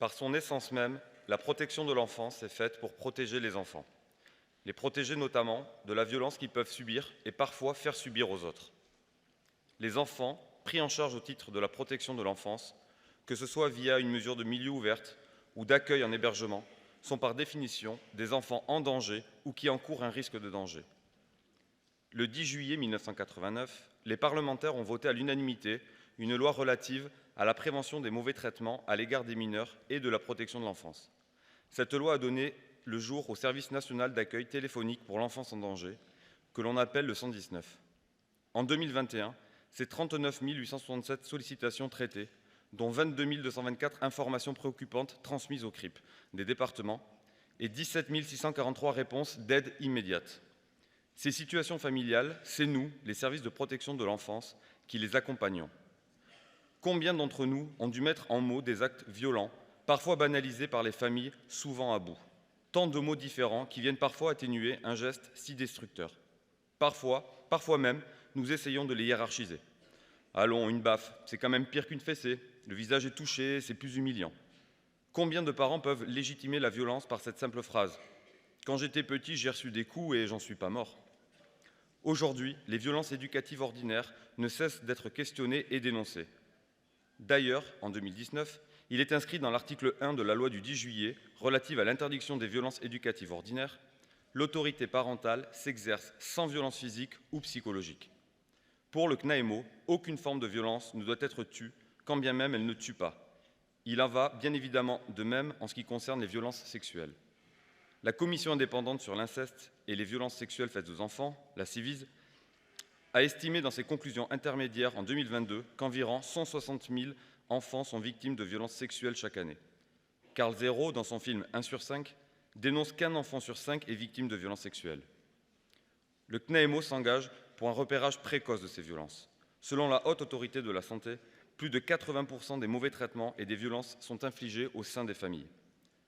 Par son essence même, la protection de l'enfance est faite pour protéger les enfants. Les protéger notamment de la violence qu'ils peuvent subir et parfois faire subir aux autres. Les enfants, pris en charge au titre de la protection de l'enfance, que ce soit via une mesure de milieu ouverte ou d'accueil en hébergement, sont par définition des enfants en danger ou qui encourent un risque de danger. Le 10 juillet 1989, les parlementaires ont voté à l'unanimité une loi relative à la prévention des mauvais traitements à l'égard des mineurs et de la protection de l'enfance. Cette loi a donné le jour au service national d'accueil téléphonique pour l'enfance en danger, que l'on appelle le 119. En 2021, c'est 39 867 sollicitations traitées, dont 22 224 informations préoccupantes transmises au CRIP des départements et 17 643 réponses d'aide immédiate. Ces situations familiales, c'est nous, les services de protection de l'enfance, qui les accompagnons. Combien d'entre nous ont dû mettre en mots des actes violents, parfois banalisés par les familles, souvent à bout? Tant de mots différents qui viennent parfois atténuer un geste si destructeur. Parfois même, nous essayons de les hiérarchiser. Allons, une baffe, c'est quand même pire qu'une fessée. Le visage est touché, c'est plus humiliant. Combien de parents peuvent légitimer la violence par cette simple phrase? Quand j'étais petit, j'ai reçu des coups et j'en suis pas mort. Aujourd'hui, les violences éducatives ordinaires ne cessent d'être questionnées et dénoncées. D'ailleurs, en 2019, il est inscrit dans l'article 1 de la loi du 10 juillet relative à l'interdiction des violences éducatives ordinaires, l'autorité parentale s'exerce sans violence physique ou psychologique. Pour le CNAEMO, aucune forme de violence ne doit être tue, quand bien même elle ne tue pas. Il en va bien évidemment de même en ce qui concerne les violences sexuelles. La Commission indépendante sur l'inceste et les violences sexuelles faites aux enfants, la CIVIS, a estimé dans ses conclusions intermédiaires en 2022 qu'environ 160 000 enfants sont victimes de violences sexuelles chaque année. Karl Zero, dans son film 1 sur 5, dénonce qu'un enfant sur 5 est victime de violences sexuelles. Le CNAEMO s'engage pour un repérage précoce de ces violences. Selon la Haute Autorité de la Santé, plus de 80% des mauvais traitements et des violences sont infligés au sein des familles.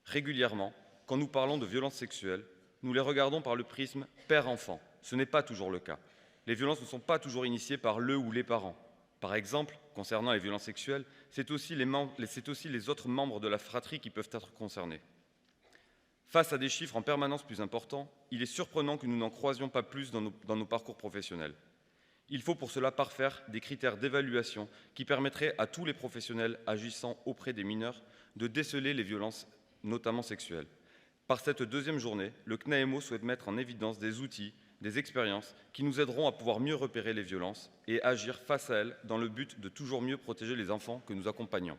Régulièrement, quand nous parlons de violences sexuelles, nous les regardons par le prisme père-enfant. Ce n'est pas toujours le cas. Les violences ne sont pas toujours initiées par le ou les parents. Par exemple, concernant les violences sexuelles, c'est aussi les autres membres de la fratrie qui peuvent être concernés. Face à des chiffres en permanence plus importants, il est surprenant que nous n'en croisions pas plus dans nos parcours professionnels. Il faut pour cela parfaire des critères d'évaluation qui permettraient à tous les professionnels agissant auprès des mineurs de déceler les violences, notamment sexuelles. Par cette deuxième journée, le CNAEMO souhaite mettre en évidence des outils, des expériences qui nous aideront à pouvoir mieux repérer les violences et agir face à elles dans le but de toujours mieux protéger les enfants que nous accompagnons.